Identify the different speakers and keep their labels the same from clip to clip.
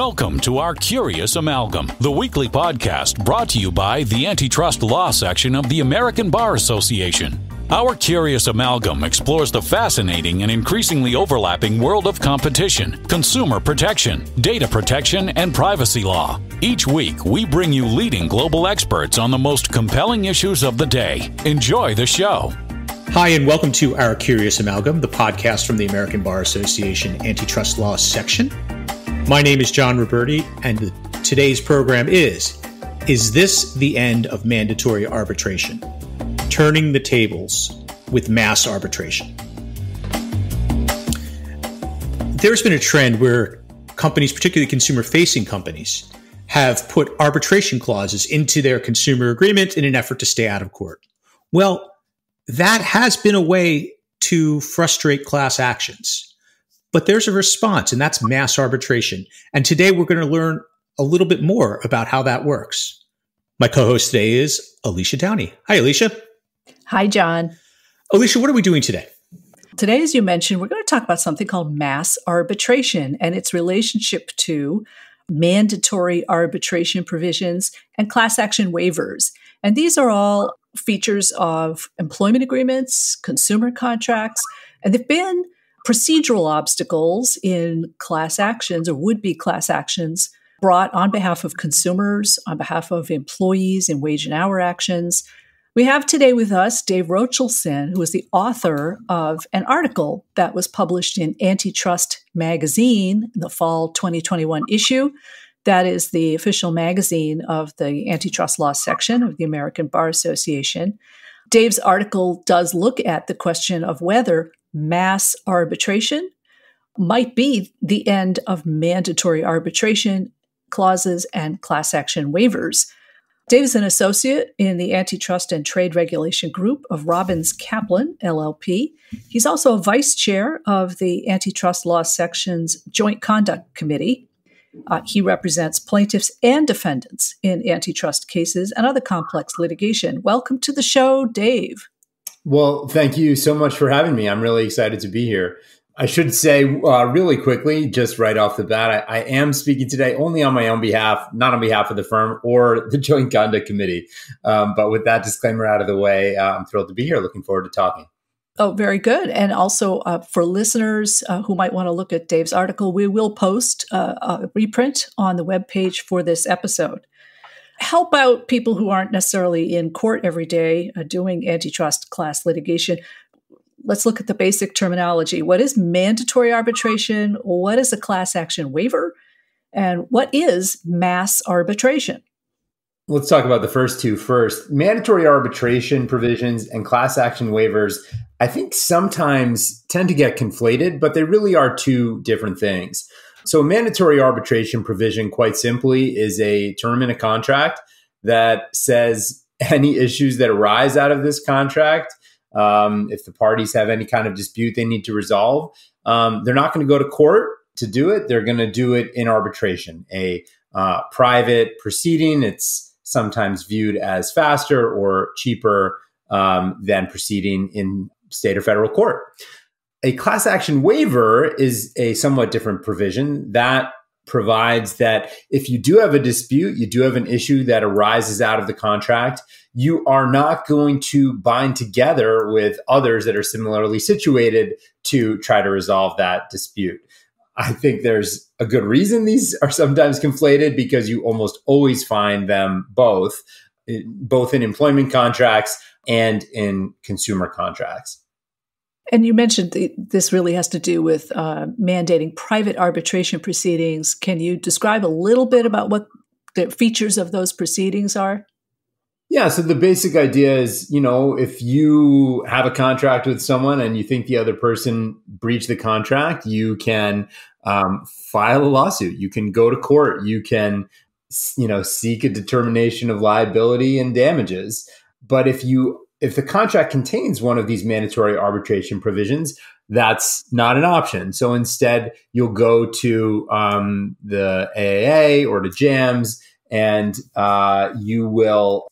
Speaker 1: Welcome to our Curious Amalgam, the weekly podcast brought to you by the Antitrust Law section of the American Bar Association. Our Curious Amalgam explores the fascinating and increasingly overlapping world of competition, consumer protection, data protection, and privacy law. Each week, we bring you leading global experts on the most compelling issues of the day. Enjoy the show.
Speaker 2: Hi, and welcome to our Curious Amalgam, the podcast from the American Bar Association Antitrust Law section. My name is John Roberti, and today's program is this the end of mandatory arbitration? Turning the tables with mass arbitration. There's been a trend where companies, particularly consumer-facing companies, have put arbitration clauses into their consumer agreement in an effort to stay out of court. Well, that has been a way to frustrate class actions. But there's a response, and that's mass arbitration. And today we're going to learn a little bit more about how that works. My co-host today is Alicia Downey. Hi, Alicia.
Speaker 3: Hi, John.
Speaker 2: Alicia, what are we doing today?
Speaker 3: Today, as you mentioned, we're going to talk about something called mass arbitration and its relationship to mandatory arbitration provisions and class action waivers. And these are all features of employment agreements, consumer contracts, and they've been procedural obstacles in class actions or would-be class actions brought on behalf of consumers, on behalf of employees in wage and hour actions. We have today with us Dave Rochelson, who is the author of an article that was published in Antitrust magazine in the fall 2021 issue. That is the official magazine of the Antitrust Law section of the American Bar Association. Dave's article does look at the question of whether mass arbitration might be the end of mandatory arbitration clauses and class action waivers. Dave is an associate in the Antitrust and Trade Regulation Group of Robbins Kaplan, LLP. He's also a vice chair of the Antitrust Law Section's Joint Conduct Committee. He represents plaintiffs and defendants in antitrust cases and other complex litigation. Welcome to the show, Dave.
Speaker 4: Well, thank you so much for having me. I'm really excited to be here. I should say really quickly, just right off the bat, I am speaking today only on my own behalf, not on behalf of the firm or the Joint Conduct Committee. But with that disclaimer out of the way, I'm thrilled to be here. Looking forward to talking.
Speaker 3: Oh, very good. And also for listeners who might want to look at Dave's article, we will post a reprint on the webpage for this episode. Help out people who aren't necessarily in court every day doing antitrust class litigation. Let's look at the basic terminology. What is mandatory arbitration? What is a class action waiver? And what is mass arbitration?
Speaker 4: Let's talk about the first two first. Mandatory arbitration provisions and class action waivers, I think sometimes tend to get conflated, but they really are two different things. So a mandatory arbitration provision, quite simply, is a term in a contract that says any issues that arise out of this contract, if the parties have any kind of dispute they need to resolve, they're not going to go to court to do it. They're going to do it in arbitration, a private proceeding. It's sometimes viewed as faster or cheaper than proceeding in state or federal court. A class action waiver is a somewhat different provision that provides that if you do have a dispute, you do have an issue that arises out of the contract, you are not going to bind together with others that are similarly situated to try to resolve that dispute. I think there's a good reason these are sometimes conflated because you almost always find them both in employment contracts and in consumer contracts.
Speaker 3: And you mentioned this really has to do with mandating private arbitration proceedings. Can you describe a little bit about what the features of those proceedings are?
Speaker 4: Yeah, so the basic idea is, if you have a contract with someone and you think the other person breached the contract, you can file a lawsuit. You can go to court. You can, seek a determination of liability and damages. But if the contract contains one of these mandatory arbitration provisions, that's not an option. So instead, you'll go to the AAA or to JAMS, and you will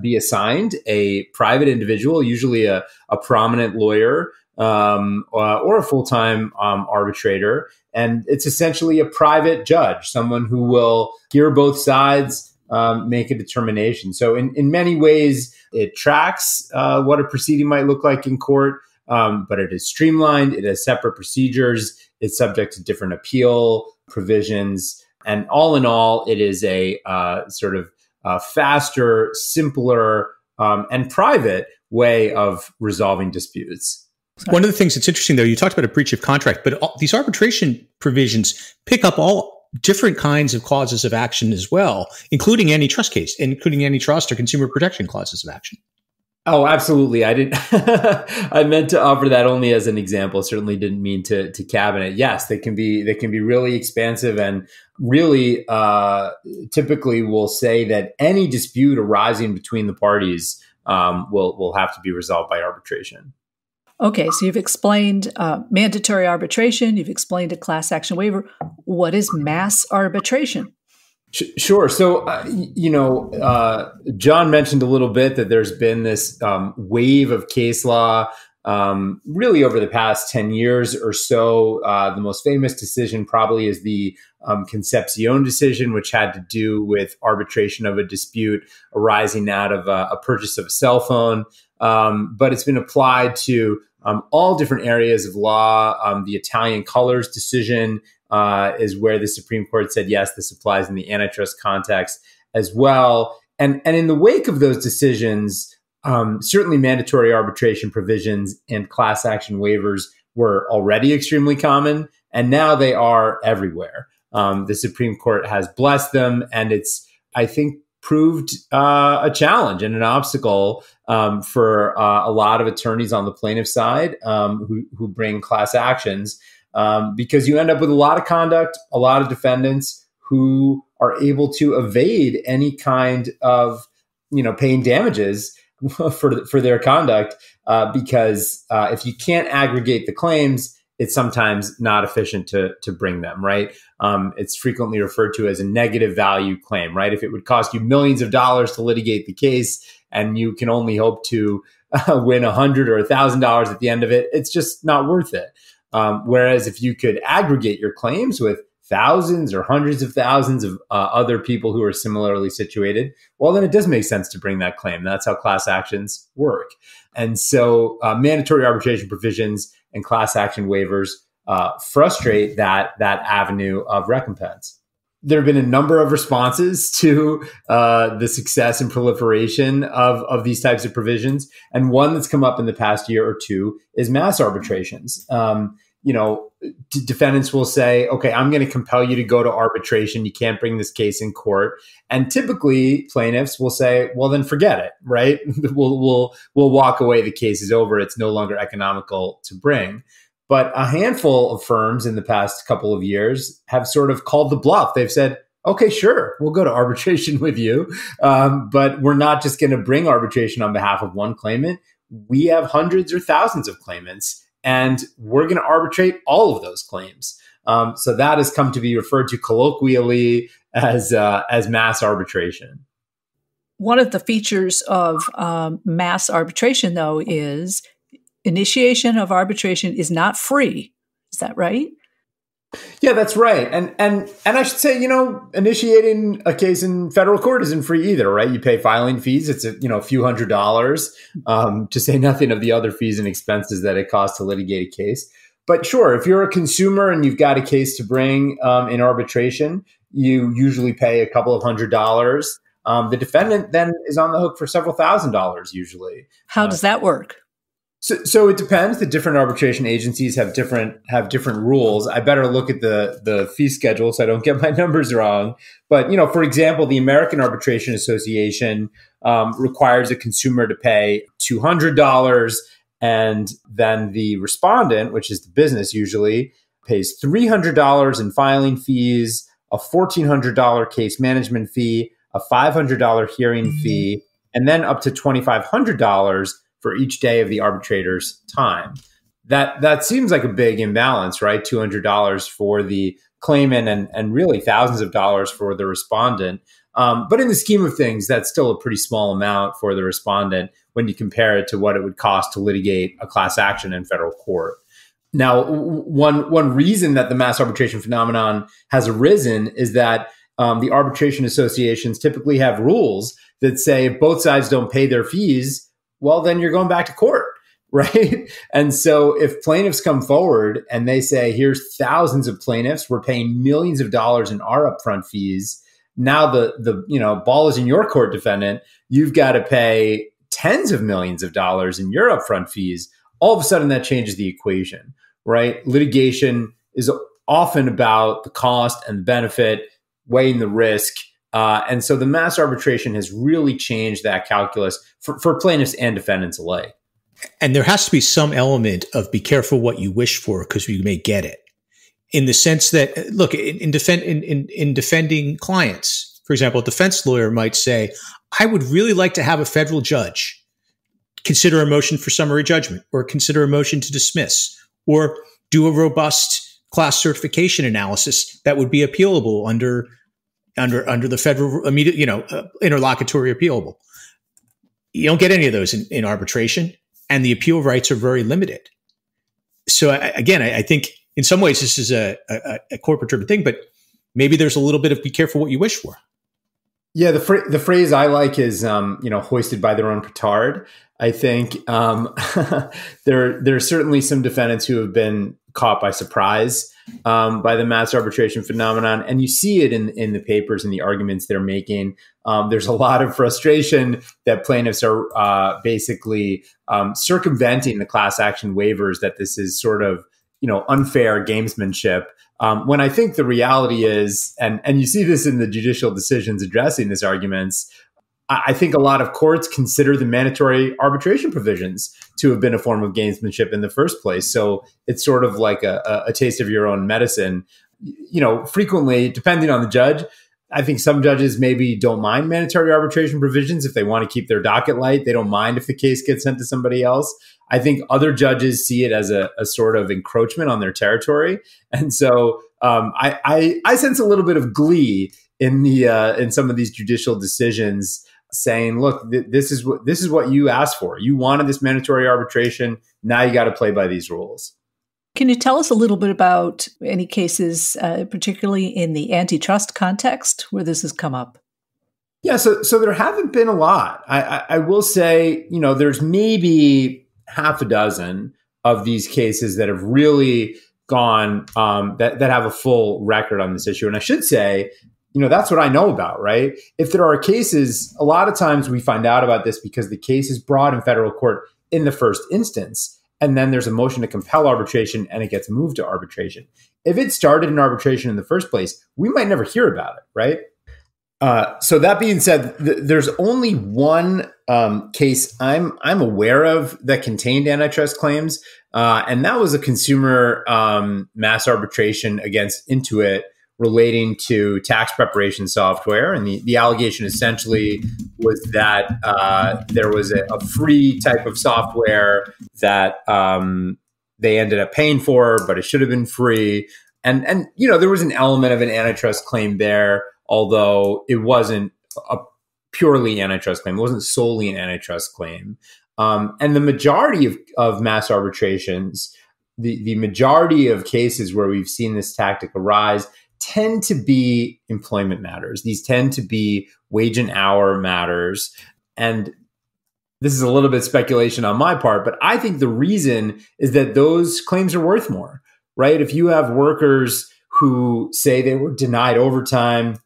Speaker 4: be assigned a private individual, usually a prominent lawyer or a full-time arbitrator. And it's essentially a private judge, someone who will hear both sides, make a determination. So in many ways, it tracks what a proceeding might look like in court, but it is streamlined. It has separate procedures. It's subject to different appeal provisions. And all in all, it is a sort of faster, simpler, and private way of resolving disputes.
Speaker 2: One of the things that's interesting, though, you talked about a breach of contract, but these arbitration provisions pick up all different kinds of causes of action as well, including antitrust case, including antitrust or consumer protection clauses of action.
Speaker 4: Oh, absolutely. I didn't. I meant to offer that only as an example. Certainly didn't mean to cabin it. Yes, they can be really expansive, and really typically will say that any dispute arising between the parties will have to be resolved by arbitration.
Speaker 3: Okay, so you've explained mandatory arbitration. You've explained a class action waiver. What is mass arbitration?
Speaker 4: Sure. So, John mentioned a little bit that there's been this wave of case law really over the past 10 years or so. The most famous decision probably is the Concepcion decision, which had to do with arbitration of a dispute arising out of a purchase of a cell phone. But it's been applied to all different areas of law. The Italian Colors decision is where the Supreme Court said, yes, this applies in the antitrust context as well. And in the wake of those decisions, certainly mandatory arbitration provisions and class action waivers were already extremely common, and now they are everywhere. The Supreme Court has blessed them, and it's, I think, proved a challenge and an obstacle for a lot of attorneys on the plaintiff side who bring class actions, because you end up with a lot of conduct, a lot of defendants who are able to evade any kind of paying damages for their conduct, because if you can't aggregate the claims, it's sometimes not efficient to bring them, right? It's frequently referred to as a negative value claim, right? If it would cost you millions of dollars to litigate the case and you can only hope to win $100 or $1,000 at the end of it, it's just not worth it. Whereas if you could aggregate your claims with thousands or hundreds of thousands of other people who are similarly situated, well, then it does make sense to bring that claim. That's how class actions work. And so mandatory arbitration provisions and class action waivers frustrate that avenue of recompense. There have been a number of responses to the success and proliferation of these types of provisions. And one that's come up in the past year or two is mass arbitrations. Defendants will say, okay, I'm going to compel you to go to arbitration. You can't bring this case in court. And typically plaintiffs will say, well, then forget it, right? We'll walk away. The case is over. It's no longer economical to bring. But a handful of firms in the past couple of years have sort of called the bluff. They've said, okay, sure, we'll go to arbitration with you. But we're not just going to bring arbitration on behalf of one claimant. We have hundreds or thousands of claimants, and we're going to arbitrate all of those claims. So that has come to be referred to colloquially as mass arbitration.
Speaker 3: One of the features of mass arbitration, though, is initiation of arbitration is not free. Is that right?
Speaker 4: Yeah, that's right. And I should say, initiating a case in federal court isn't free either, right? You pay filing fees. It's a few $100s, to say nothing of the other fees and expenses that it costs to litigate a case. But sure, if you're a consumer and you've got a case to bring in arbitration, you usually pay a couple of $100s. The defendant then is on the hook for several $1,000s usually.
Speaker 3: How does that work?
Speaker 4: So it depends. The different arbitration agencies have different rules. I better look at the fee schedule so I don't get my numbers wrong. But for example, the American Arbitration Association requires a consumer to pay $200, and then the respondent, which is the business usually, pays $300 in filing fees, a $1,400 case management fee, a $500 hearing fee, and then up to $2,500 for each day of the arbitrator's time. That seems like a big imbalance, right? $200 for the claimant and really thousands of dollars for the respondent. But in the scheme of things, that's still a pretty small amount for the respondent when you compare it to what it would cost to litigate a class action in federal court. Now, one reason that the mass arbitration phenomenon has arisen is that the arbitration associations typically have rules that say if both sides don't pay their fees, well, then you're going back to court, right? And so if plaintiffs come forward and they say, here's thousands of plaintiffs, we're paying millions of dollars in our upfront fees. Now the ball is in your court, defendant. You've got to pay tens of millions of dollars in your upfront fees. All of a sudden that changes the equation, right? Litigation is often about the cost and the benefit, weighing the risk. And so the mass arbitration has really changed that calculus for plaintiffs and defendants alike.
Speaker 2: And there has to be some element of be careful what you wish for because you may get it. In the sense that, look, in defending clients, for example, a defense lawyer might say, I would really like to have a federal judge consider a motion for summary judgment or consider a motion to dismiss or do a robust class certification analysis that would be appealable under the federal immediate, interlocutory appealable. You don't get any of those in arbitration, and the appeal rights are very limited. So I think in some ways this is a corporate-driven thing, but maybe there's a little bit of be careful what you wish for.
Speaker 4: Yeah, the phrase I like is hoisted by their own petard. I think there are certainly some defendants who have been caught by surprise by the mass arbitration phenomenon, and you see it in the papers and the arguments they're making. There's a lot of frustration that plaintiffs are basically circumventing the class action waivers, that this is sort of unfair gamesmanship. When I think the reality is, and you see this in the judicial decisions addressing these arguments, I think a lot of courts consider the mandatory arbitration provisions to have been a form of gamesmanship in the first place. So it's sort of like a taste of your own medicine. Frequently, depending on the judge, I think some judges maybe don't mind mandatory arbitration provisions if they want to keep their docket light. They don't mind if the case gets sent to somebody else. I think other judges see it as a sort of encroachment on their territory. And so I sense a little bit of glee in some of these judicial decisions saying, look, this is what you asked for. You wanted this mandatory arbitration. Now you got to play by these rules.
Speaker 3: Can you tell us a little bit about any cases, particularly in the antitrust context, where this has come up?
Speaker 4: Yeah, so there haven't been a lot. I will say, there's maybe half a dozen of these cases that have really gone, that have a full record on this issue. And I should say, that's what I know about, right? If there are cases, a lot of times we find out about this because the case is brought in federal court in the first instance, and then there's a motion to compel arbitration and it gets moved to arbitration. If it started in arbitration in the first place, we might never hear about it, right? So that being said, there's only one case I'm aware of that contained antitrust claims, and that was a consumer mass arbitration against Intuit relating to tax preparation software. And the allegation essentially was that there was a free type of software that they ended up paying for, but it should have been free. And there was an element of an antitrust claim there, although it wasn't a purely antitrust claim. It wasn't solely an antitrust claim. And the majority of mass arbitrations, the majority of cases where we've seen this tactic arise tend to be employment matters. These tend to be wage and hour matters. And this is a little bit speculation on my part, but I think the reason is that those claims are worth more, right? If you have workers who say they were denied overtime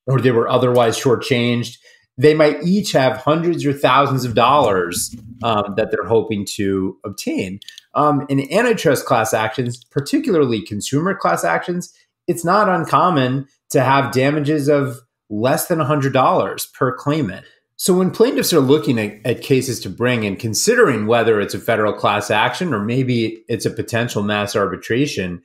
Speaker 4: or they were otherwise shortchanged, they might each have hundreds or thousands of dollars that they're hoping to obtain. In antitrust class actions, particularly consumer class actions, it's not uncommon to have damages of less than $100 per claimant. So when plaintiffs are looking at cases to bring and considering whether it's a federal class action or maybe it's a potential mass arbitration,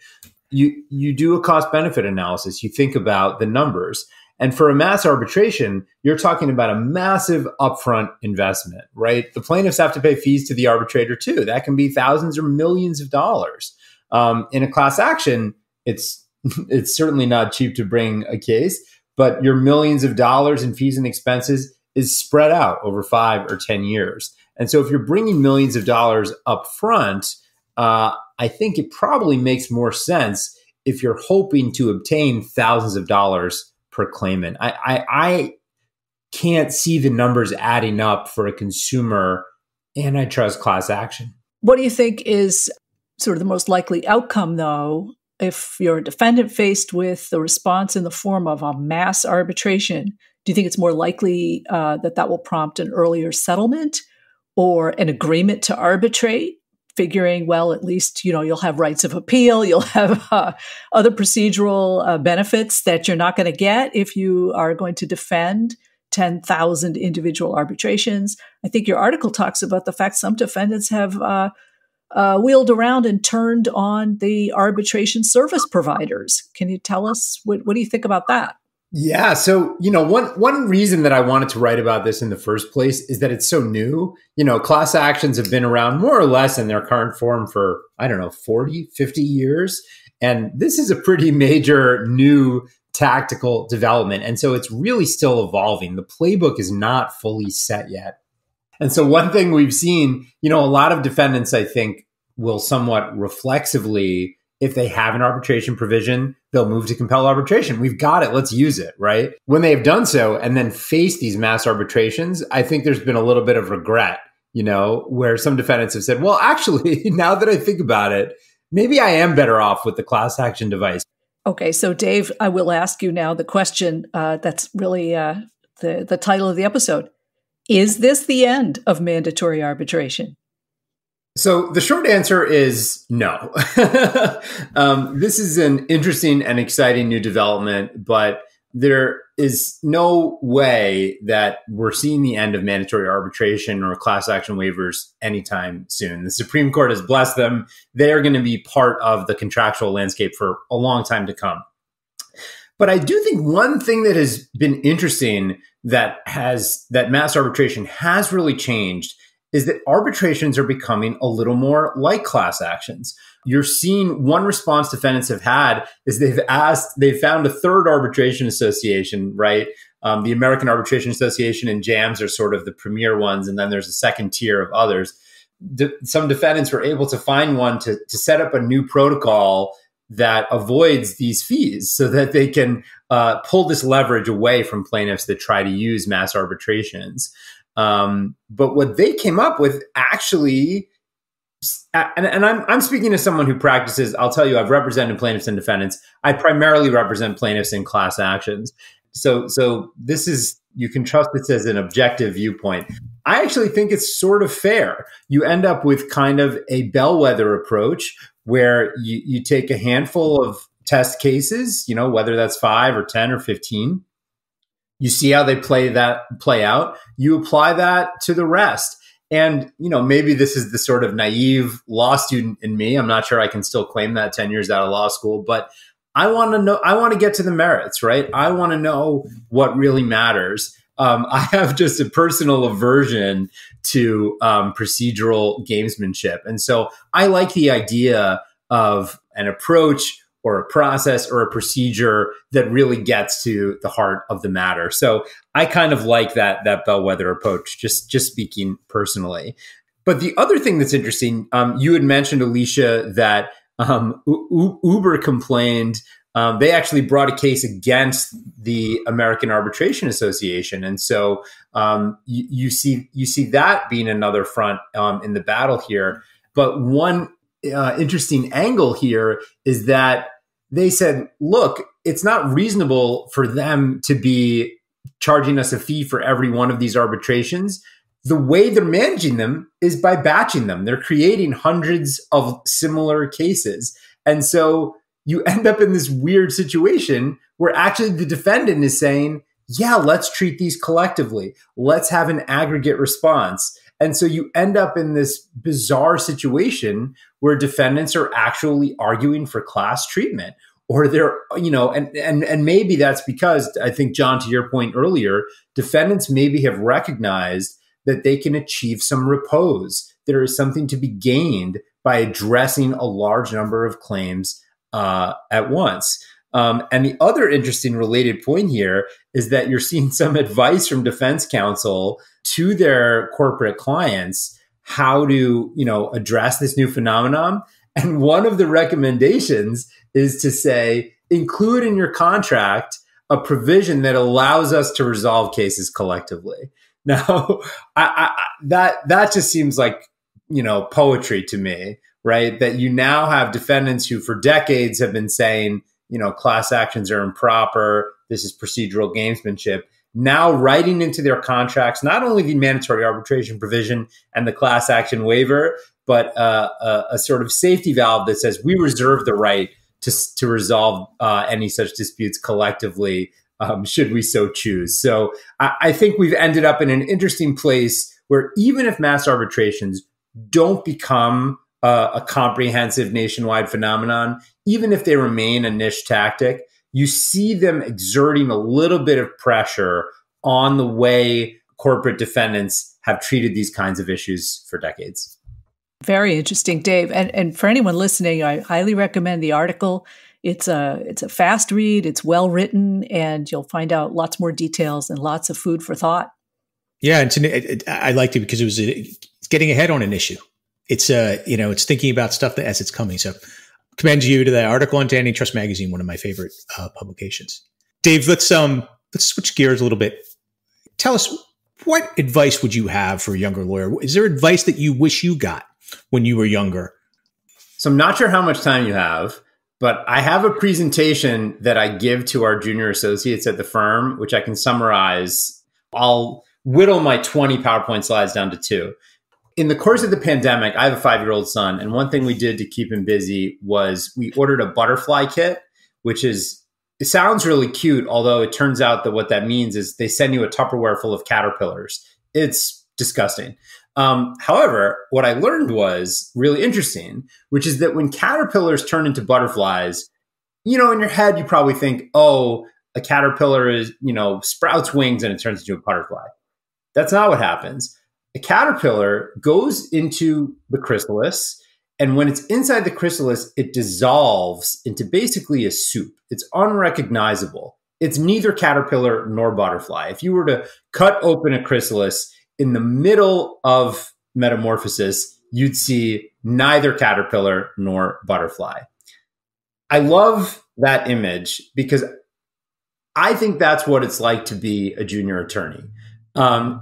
Speaker 4: you do a cost-benefit analysis. You think about the numbers. And for a mass arbitration, you're talking about a massive upfront investment, right? The plaintiffs have to pay fees to the arbitrator too. That can be thousands or millions of dollars. In a class action, it's certainly not cheap to bring a case, but your millions of dollars in fees and expenses is spread out over 5 or 10 years. And so if you're bringing millions of dollars up front, I think it probably makes more sense if you're hoping to obtain thousands of dollars per claimant. I can't see the numbers adding up for a consumer antitrust class action.
Speaker 3: What do you think is sort of the most likely outcome, though, if you're a defendant faced with the response in the form of a mass arbitration? Do you think it's more likely that will prompt an earlier settlement or an agreement to arbitrate, figuring, well, at least, you'll have rights of appeal, you'll have other procedural benefits that you're not going to get if you are going to defend 10,000 individual arbitrations? I think your article talks about the fact some defendants have wheeled around and turned on the arbitration service providers. Can you tell us, what do you think about that?
Speaker 4: Yeah. So, one reason that I wanted to write about this in the first place is that it's so new. Class actions have been around more or less in their current form for, 40, 50 years. And this is a pretty major new tactical development. And so it's really still evolving. The playbook is not fully set yet. And so one thing we've seen, a lot of defendants, I think, will somewhat reflexively, if they have an arbitration provision, they'll move to compel arbitration. We've got it. Let's use it, right? When they have done so and then face these mass arbitrations, I think there's been a little bit of regret, where some defendants have said, well, actually, now that I think about it, maybe I am better off with the class action device.
Speaker 3: Okay. So, Dave, I will ask you now the question that's really the title of the episode. Is this the end of mandatory arbitration?
Speaker 4: So the short answer is no. This is an interesting and exciting new development, but there is no way that we're seeing the end of mandatory arbitration or class action waivers anytime soon. The Supreme Court has blessed them. They are going to be part of the contractual landscape for a long time to come. But I do think one thing that has been interesting that mass arbitration has really changed is that arbitrations are becoming a little more like class actions. You're seeing one response defendants have had is they've found a third arbitration association, right? The American Arbitration Association and JAMS are sort of the premier ones. And then there's a second tier of others. Some defendants were able to find one to set up a new protocol that avoids these fees so that they can pull this leverage away from plaintiffs that try to use mass arbitrations. But what they came up with actually, and I'm speaking as someone who practices, I'll tell you, I've represented plaintiffs and defendants. I primarily represent plaintiffs in class actions. So this is, you can trust this as an objective viewpoint. I actually think it's sort of fair. You end up with kind of a bellwether approach where you take a handful of test cases, whether that's 5 or 10 or 15. You see how they play out. You apply that to the rest. And, maybe this is the sort of naive law student in me. I'm not sure I can still claim that 10 years out of law school, but I want to get to the merits, right? I want to know what really matters. I have just a personal aversion to procedural gamesmanship. And so I like the idea of an approach or a process or a procedure that really gets to the heart of the matter. So I kind of like that bellwether approach, just speaking personally. But the other thing that's interesting, you had mentioned, Alicia, that Uber complained. They actually brought a case against the American Arbitration Association. And so you see that being another front in the battle here. But one interesting angle here is that they said, look, it's not reasonable for them to be charging us a fee for every one of these arbitrations. The way they're managing them is by batching them. They're creating hundreds of similar cases. And so you end up in this weird situation where actually the defendant is saying, yeah, let's treat these collectively. Let's have an aggregate response. And so you end up in this bizarre situation where defendants are actually arguing for class treatment, or they're, and maybe that's because, I think, John, to your point earlier, defendants maybe have recognized that they can achieve some repose. There is something to be gained by addressing a large number of claims at once. And the other interesting related point here is that you're seeing some advice from defense counsel to their corporate clients how to, address this new phenomenon. And one of the recommendations is to say, include in your contract a provision that allows us to resolve cases collectively. Now, that just seems like, poetry to me, right? That you now have defendants who for decades have been saying, class actions are improper. This is procedural gamesmanship. Now writing into their contracts, not only the mandatory arbitration provision and the class action waiver, but a sort of safety valve that says we reserve the right to resolve any such disputes collectively, should we so choose. So I think we've ended up in an interesting place where even if mass arbitrations don't become a comprehensive nationwide phenomenon, even if they remain a niche tactic, you see them exerting a little bit of pressure on the way corporate defendants have treated these kinds of issues for decades.
Speaker 3: Very interesting, Dave. And for anyone listening, I highly recommend the article. It's a fast read, it's well written, and you'll find out lots more details and lots of food for thought.
Speaker 2: Yeah, and I liked it because it's getting ahead on an issue. It's it's thinking about stuff as it's coming. So commend you to that article on Antitrust Magazine, one of my favorite publications. Dave, let's switch gears a little bit. Tell us, what advice would you have for a younger lawyer? Is there advice that you wish you got when you were younger?
Speaker 4: So I'm not sure how much time you have, but I have a presentation that I give to our junior associates at the firm, which I can summarize. I'll whittle my 20 PowerPoint slides down to 2. In the course of the pandemic, I have a 5-year-old son, and one thing we did to keep him busy was we ordered a butterfly kit, which it sounds really cute, although it turns out that what that means is they send you a Tupperware full of caterpillars. It's disgusting. However, what I learned was really interesting, which is that when caterpillars turn into butterflies, in your head, you probably think, oh, a caterpillar is, sprouts wings and it turns into a butterfly. That's not what happens. A caterpillar goes into the chrysalis, and when it's inside the chrysalis, it dissolves into basically a soup. It's unrecognizable. It's neither caterpillar nor butterfly. If you were to cut open a chrysalis in the middle of metamorphosis, you'd see neither caterpillar nor butterfly. I love that image because I think that's what it's like to be a junior attorney.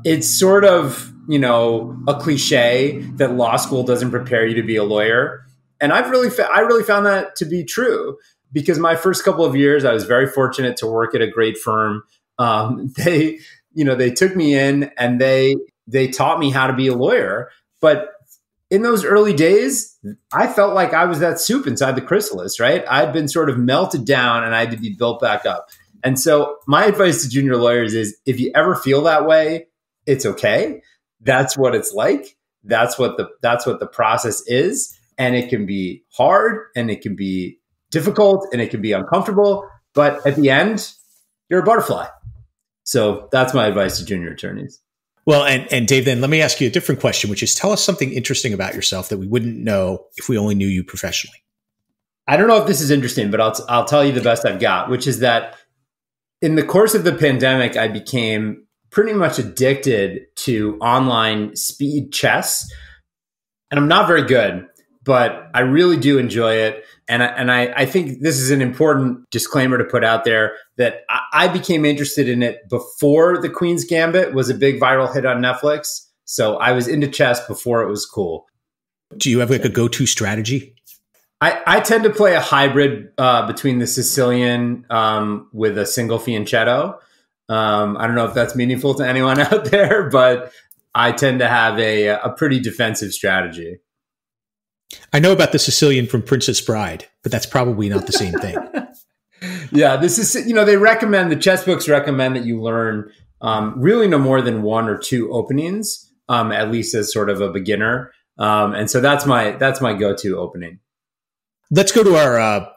Speaker 4: It's sort of, a cliche that law school doesn't prepare you to be a lawyer. And I really found that to be true because my first couple of years, I was very fortunate to work at a great firm. They took me in and they taught me how to be a lawyer. But in those early days, I felt like I was that soup inside the chrysalis, right? I'd been sort of melted down and I had to be built back up. And so my advice to junior lawyers is if you ever feel that way, it's okay. That's what it's like. That's what the process is. And it can be hard and it can be difficult and it can be uncomfortable. But at the end, you're a butterfly. So that's my advice to junior attorneys.
Speaker 2: Well, and Dave, then let me ask you a different question, which is tell us something interesting about yourself that we wouldn't know if we only knew you professionally.
Speaker 4: I don't know if this is interesting, but I'll tell you the best I've got, which is that in the course of the pandemic, I became pretty much addicted to online speed chess. And I'm not very good, but I really do enjoy it. And I think this is an important disclaimer to put out there that I became interested in it before The Queen's Gambit was a big viral hit on Netflix. So I was into chess before it was cool.
Speaker 2: Do you have like a go-to strategy?
Speaker 4: I tend to play a hybrid between the Sicilian with a single fianchetto. I don't know if that's meaningful to anyone out there, but I tend to have a pretty defensive strategy.
Speaker 2: I know about the Sicilian from Princess Bride, but that's probably not the same thing.
Speaker 4: Yeah, this is, they recommend, the chess books recommend that you learn really no more than 1 or 2 openings, at least as sort of a beginner. And so that's my go-to opening.
Speaker 2: Let's go to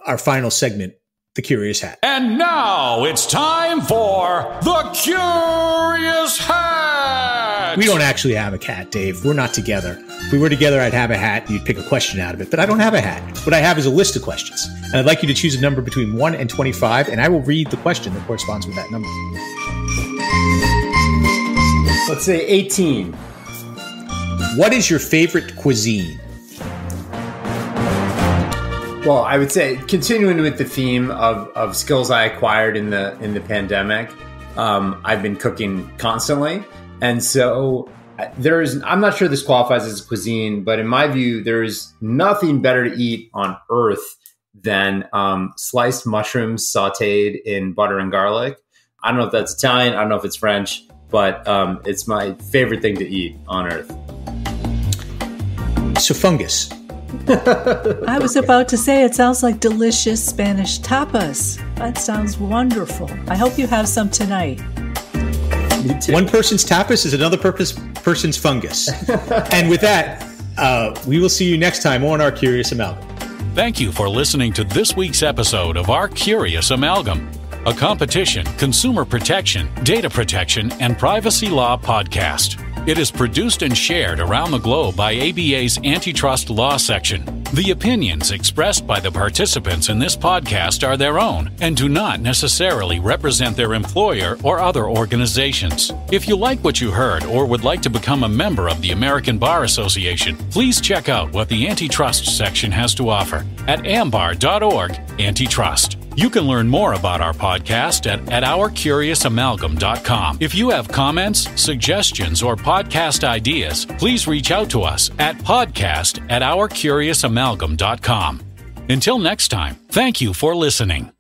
Speaker 2: our final segment, The Curious Hat.
Speaker 1: And now it's time for The Curious Hat. Correct.
Speaker 2: We don't actually have a cat, Dave. We're not together. If we were together, I'd have a hat. You'd pick a question out of it. But I don't have a hat. What I have is a list of questions. And I'd like you to choose a number between 1 and 25, and I will read the question that corresponds with that number.
Speaker 4: Let's say 18.
Speaker 2: What is your favorite cuisine?
Speaker 4: Well, I would say continuing with the theme of skills I acquired in the pandemic, I've been cooking constantly. And so I'm not sure this qualifies as cuisine, but in my view, there is nothing better to eat on earth than sliced mushrooms sauteed in butter and garlic. I don't know if that's Italian. I don't know if it's French, but it's my favorite thing to eat on earth.
Speaker 2: So fungus.
Speaker 3: I was about to say it sounds like delicious Spanish tapas. That sounds wonderful. I hope you have some tonight.
Speaker 4: Me too.
Speaker 2: One person's tapas is another person's fungus. And with that, we will see you next time on Our Curious Amalgam.
Speaker 1: Thank you for listening to this week's episode of Our Curious Amalgam, a competition, consumer protection, data protection, and privacy law podcast. It is produced and shared around the globe by ABA's Antitrust Law Section. The opinions expressed by the participants in this podcast are their own and do not necessarily represent their employer or other organizations. If you like what you heard or would like to become a member of the American Bar Association, please check out what the Antitrust section has to offer at ambar.org/antitrust. You can learn more about our podcast at ourcuriousamalgam.com. If you have comments, suggestions, or podcast ideas, please reach out to us at podcast@ourcuriousamalgam.com. Until next time, thank you for listening.